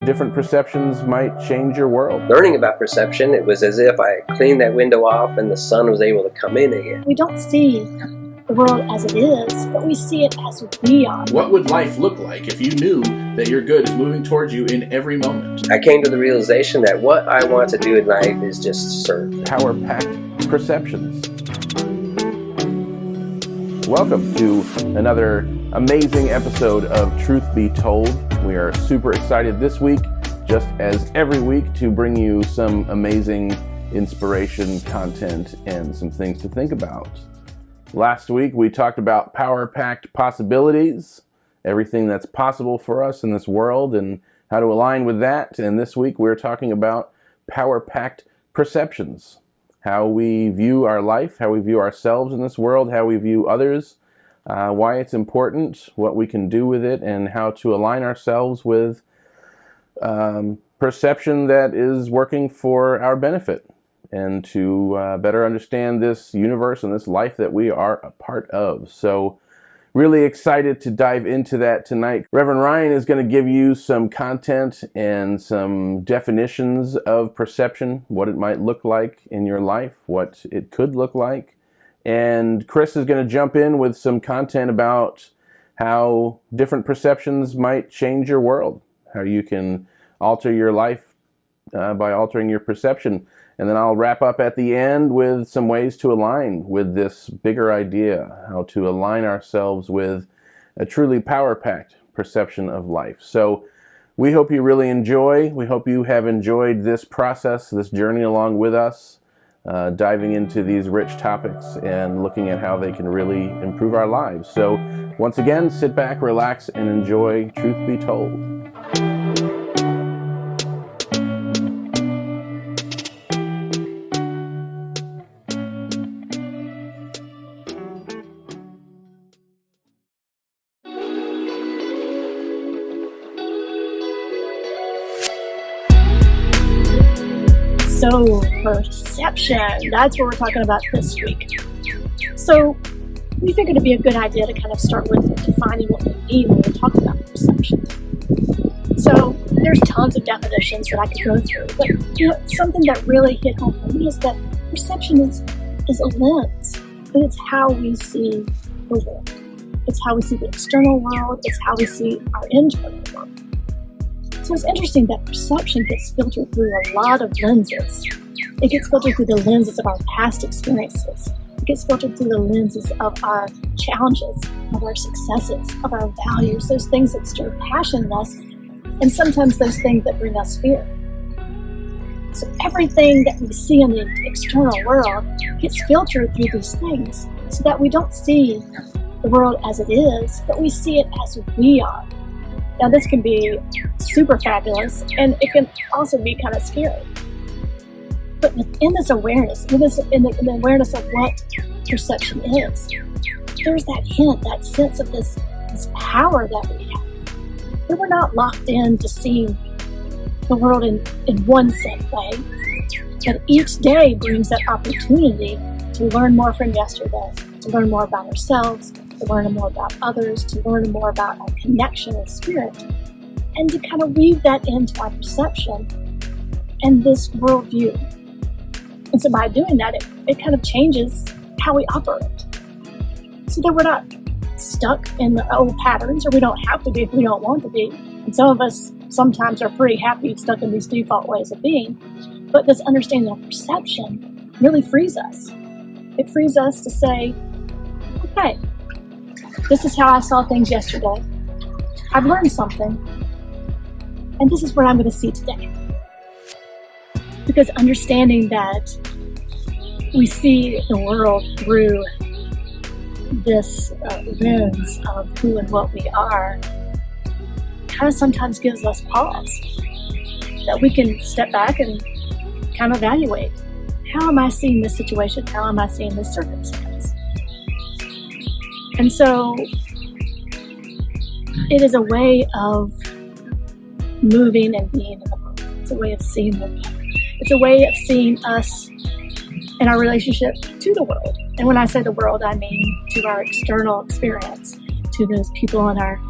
Different perceptions might change your world. Learning about perception, it was as if I cleaned that window off and the sun was able to come in again. We don't see the world as it is, but we see it as we are. What would life look like if you knew that your good is moving towards you in every moment? I came to the realization that what I want to do in life is just serve. Power-packed perceptions. Welcome to another amazing episode of Truth Be Told. We are super excited this week, just as every week, to bring you some amazing inspiration, content, and some things to think about. Last week, we talked about power-packed possibilities, everything that's possible for us in this world, and how to align with that. And this week, we're talking about power-packed perceptions, how we view our life, how we view ourselves in this world, how we view others, why it's important, what we can do with it, and how to align ourselves with perception that is working for our benefit, and to better understand this universe and this life that we are a part of. So really excited to dive into that tonight. Reverend Ryan is going to give you some content and some definitions of perception, what it might look like in your life, what it could look like. And Chris is going to jump in with some content about how different perceptions might change your world, how you can alter your life by altering your perception. And then I'll wrap up at the end with some ways to align with this bigger idea, how to align ourselves with a truly power-packed perception of life. So we hope you really enjoy. We hope you have enjoyed this process, this journey along with us, diving into these rich topics and looking at how they can really improve our lives. So once again, sit back, relax, and enjoy Truth Be Told. So, perception, that's what we're talking about this week. So, we figured it'd be a good idea to kind of start with defining what we mean when we talk about perception. So, there's tons of definitions that I could go through, but something that really hit home for me is that perception is a lens. It's how we see the world. It's how we see the external world. It's how we see our internal world. So it's interesting that perception gets filtered through a lot of lenses. It gets filtered through the lenses of our past experiences. It gets filtered through the lenses of our challenges, of our successes, of our values, those things that stir passion in us, and sometimes those things that bring us fear. So everything that we see in the external world gets filtered through these things so that we don't see the world as it is, but we see it as we are. Now, this can be super fabulous, and it can also be kind of scary. But within this awareness, in the awareness of what perception is, there's that hint, that sense of this power that we have. That we're not locked in to seeing the world in one set way, but each day brings that opportunity to learn more from yesterday, to learn more about ourselves, to learn more about others, to learn more about our connection with spirit, and to kind of weave that into our perception and this worldview. And so by doing that, it kind of changes how we operate. So that we're not stuck in the old patterns, or we don't have to be if we don't want to be. And some of us sometimes are pretty happy stuck in these default ways of being. But this understanding of perception really frees us. It frees us to say, okay, this is how I saw things yesterday. I've learned something, and this is what I'm going to see today. Because understanding that we see the world through this lens of who and what we are kind of sometimes gives us pause. That we can step back and kind of evaluate, how am I seeing this situation? How am I seeing this circumstance? And so it is a way of moving and being in the moment. It's a way of seeing the world. It's a way of seeing us and our relationship to the world. And when I say the world, I mean to our external experience, to those people in our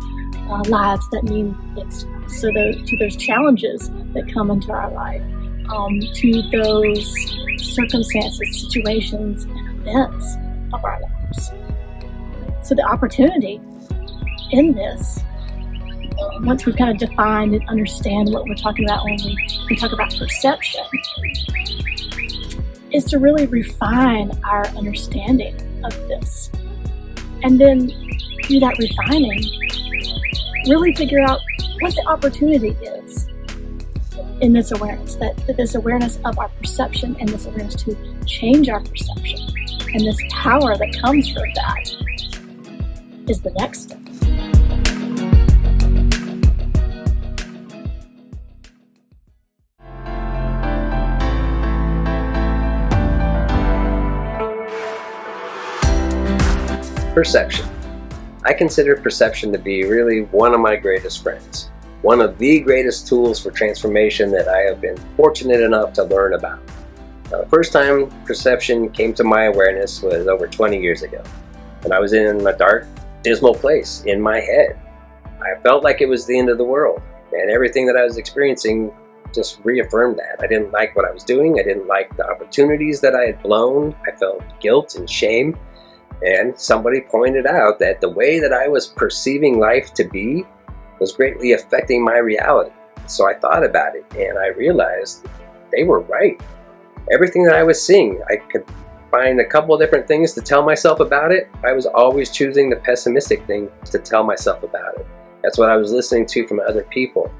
lives that mean things to us. So to those challenges that come into our life, to those circumstances, situations, and events of our lives. So the opportunity in this, once we've kind of defined and understand what we're talking about when we talk about perception, is to really refine our understanding of this. And then through that refining, really figure out what the opportunity is in this awareness, that this awareness of our perception and this awareness to change our perception and this power that comes from that is the next step. Perception. I consider perception to be really one of my greatest friends, one of the greatest tools for transformation that I have been fortunate enough to learn about. Now, the first time perception came to my awareness was over 20 years ago, when I was in a dark, dismal place in my head. I felt like it was the end of the world, and everything that I was experiencing just reaffirmed that. I didn't like what I was doing. I didn't like the opportunities that I had blown. I felt guilt and shame. And somebody pointed out that the way that I was perceiving life to be was greatly affecting my reality. So I thought about it, and I realized they were right. Everything that I was seeing, I could find a couple of different things to tell myself about it. I was always choosing the pessimistic thing to tell myself about it. That's what I was listening to from other people.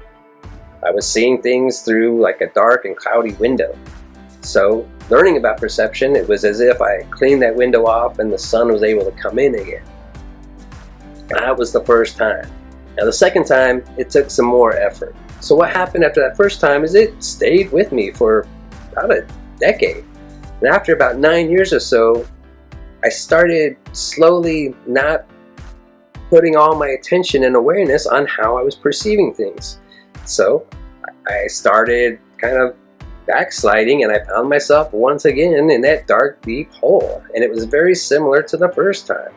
I was seeing things through like a dark and cloudy window. So learning about perception, it was as if I cleaned that window off and the sun was able to come in again. And that was the first time. Now the second time, it took some more effort. So what happened after that first time is it stayed with me for about a decade. And after about 9 years or so, I started slowly not putting all my attention and awareness on how I was perceiving things. So I started kind of backsliding, and I found myself once again in that dark, deep hole. And it was very similar to the first time.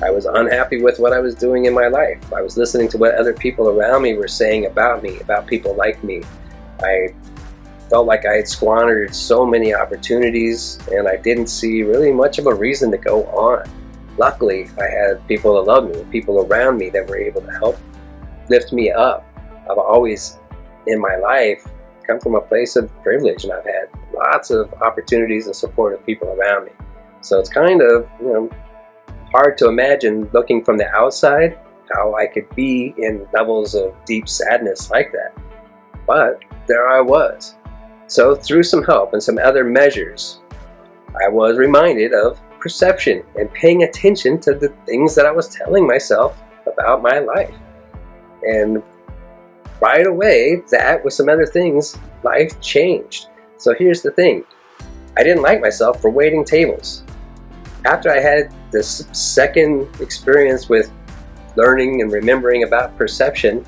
I was unhappy with what I was doing in my life. I was listening to what other people around me were saying about me, about people like me. I felt like I had squandered so many opportunities, and I didn't see really much of a reason to go on. Luckily, I had people that loved me, people around me that were able to help lift me up. I've always, in my life, come from a place of privilege, and I've had lots of opportunities and support of people around me. So it's kind of, hard to imagine looking from the outside how I could be in levels of deep sadness like that. But there I was. So through some help and some other measures, I was reminded of perception and paying attention to the things that I was telling myself about my life. And right away, that with some other things, life changed. So here's the thing. I didn't like myself for waiting tables. After I had this second experience with learning and remembering about perception,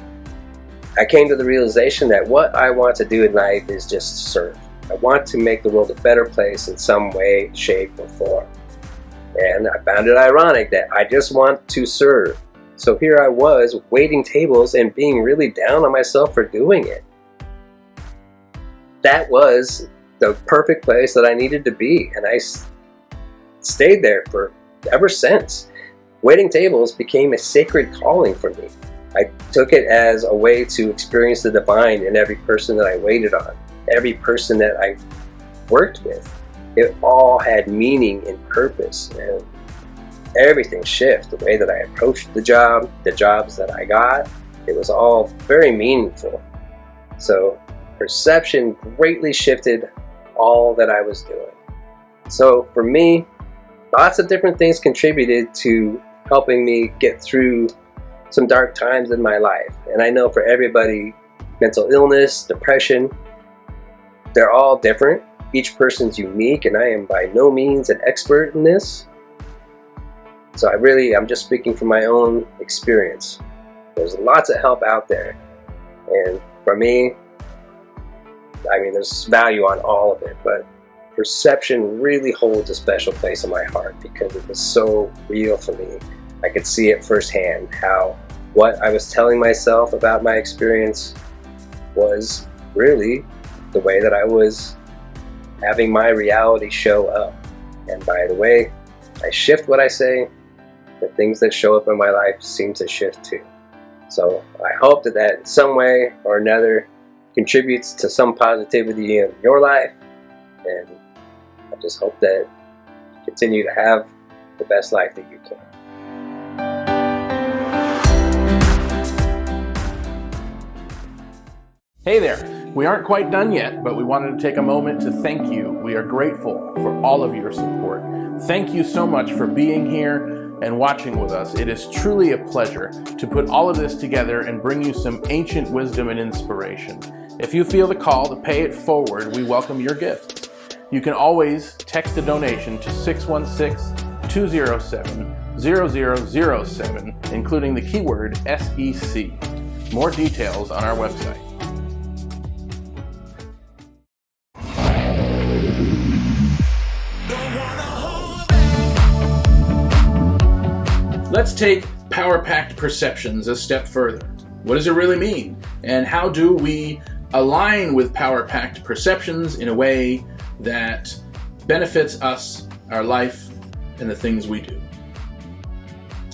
I came to the realization that what I want to do in life is just serve. I want to make the world a better place in some way, shape, or form. And I found it ironic that I just want to serve. So here I was waiting tables and being really down on myself for doing it. That was the perfect place that I needed to be, and I stayed there for ever since. Waiting tables became a sacred calling for me. I took it as a way to experience the divine in every person that I waited on, every person that I worked with. It all had meaning and purpose, and everything shifted. The way that I approached the jobs that I got, it was all very meaningful. So perception greatly shifted all that I was doing. So for me, lots of different things contributed to helping me get through some dark times in my life. And I know for everybody, mental illness, depression, they're all different. Each person's unique, and I am by no means an expert in this. So I'm just speaking from my own experience. There's lots of help out there. And for me, there's value on all of it, but perception really holds a special place in my heart because it was so real for me. I could see it firsthand how what I was telling myself about my experience was really the way that I was having my reality show up. And by the way I shift what I say, the things that show up in my life seem to shift too. So I hope that in some way or another contributes to some positivity in your life. And I just hope that you continue to have the best life that you can. Hey there. We aren't quite done yet, but we wanted to take a moment to thank you. We are grateful for all of your support. Thank you so much for being here and watching with us. It is truly a pleasure to put all of this together and bring you some ancient wisdom and inspiration. If you feel the call to pay it forward, we welcome your gifts. You can always text a donation to 616-207-0007, including the keyword SEC. More details on our website. Let's take power-packed perceptions a step further. What does it really mean? And how do we align with power-packed perceptions in a way that benefits us, our life, and the things we do?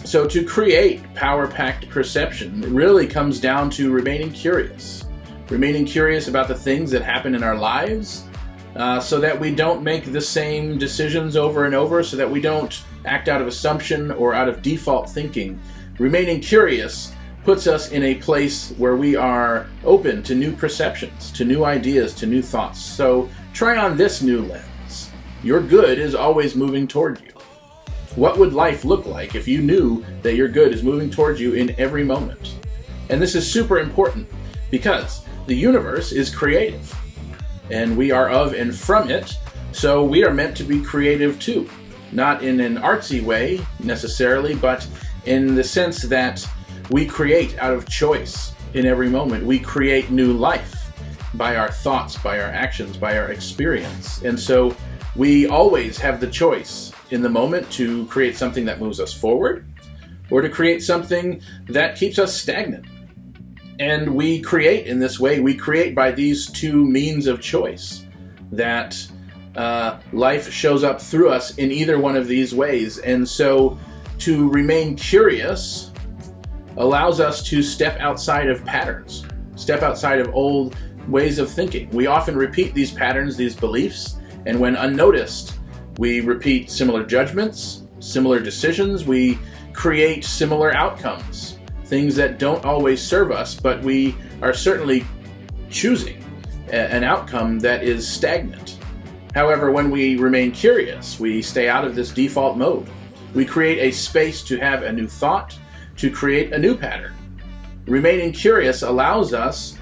So to create power-packed perception, it really comes down to remaining curious. Remaining curious about the things that happen in our lives, so that we don't make the same decisions over and over, so that we don't act out of assumption or out of default thinking. Remaining curious puts us in a place where we are open to new perceptions, to new ideas, to new thoughts. So try on this new lens. Your good is always moving toward you. What would life look like if you knew that your good is moving towards you in every moment? And this is super important because the universe is creative and we are of and from it, so we are meant to be creative too. Not in an artsy way necessarily, but in the sense that we create out of choice in every moment. We create new life by our thoughts, by our actions, by our experience. And so we always have the choice in the moment to create something that moves us forward or to create something that keeps us stagnant. And we create in this way, we create by these two means of choice that life shows up through us in either one of these ways. And so to remain curious allows us to step outside of patterns, step outside of old ways of thinking. We often repeat these patterns, these beliefs, and when unnoticed, we repeat similar judgments, similar decisions, we create similar outcomes, things that don't always serve us, but we are certainly choosing an outcome that is stagnant. However, when we remain curious, we stay out of this default mode. We create a space to have a new thought, to create a new pattern. Remaining curious allows us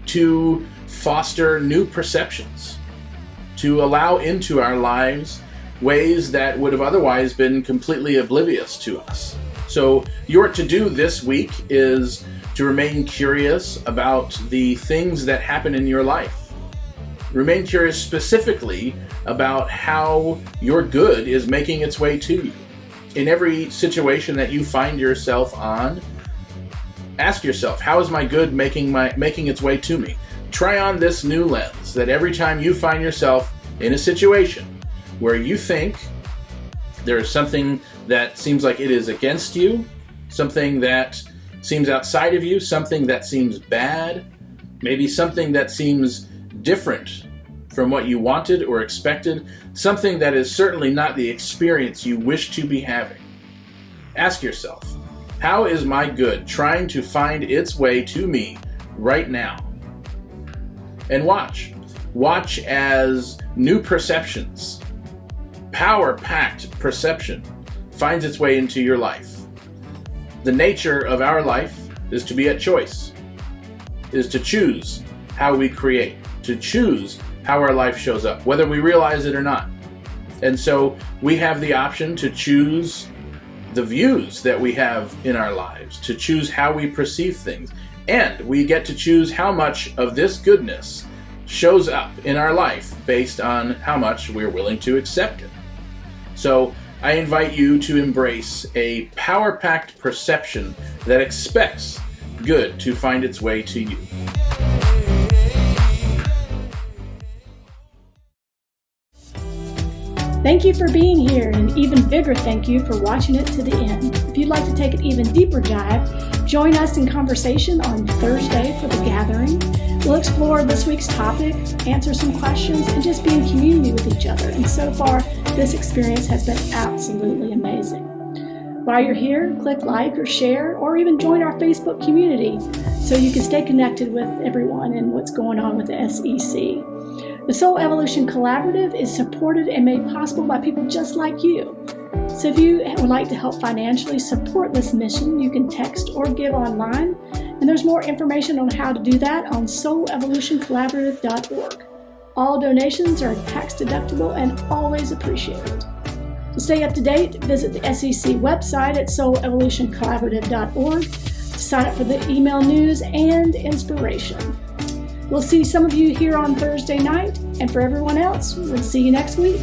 to foster new perceptions, to allow into our lives ways that would have otherwise been completely oblivious to us. So your to-do this week is to remain curious about the things that happen in your life. Remain curious specifically about how your good is making its way to you. In every situation that you find yourself on, ask yourself, how is my good making its way to me? Try on this new lens that every time you find yourself in a situation where you think there is something that seems like it is against you, something that seems outside of you, something that seems bad, maybe something that seems different from what you wanted or expected, something that is certainly not the experience you wish to be having. Ask yourself, how is my good trying to find its way to me right now? And watch as new perceptions, power-packed perception, finds its way into your life. The nature of our life is to be at choice, is to choose how we create, to choose how our life shows up, whether we realize it or not. And so we have the option to choose the views that we have in our lives, to choose how we perceive things. And we get to choose how much of this goodness shows up in our life based on how much we're willing to accept it. So I invite you to embrace a power-packed perception that expects good to find its way to you. Thank you for being here, and an even bigger thank you for watching it to the end. If you'd like to take an even deeper dive, join us in conversation on Thursday for the gathering. We'll explore this week's topic, answer some questions, and just be in community with each other. And so far, this experience has been absolutely amazing. While you're here, click like or share, or even join our Facebook community so you can stay connected with everyone and what's going on with the SEC. The Soul Evolution Collaborative is supported and made possible by people just like you. So if you would like to help financially support this mission, you can text or give online. And there's more information on how to do that on soulevolutioncollaborative.org. All donations are tax deductible and always appreciated. To stay up to date, visit the SEC website at soulevolutioncollaborative.org to sign up for the email news and inspiration. We'll see some of you here on Thursday night, and for everyone else, we'll see you next week.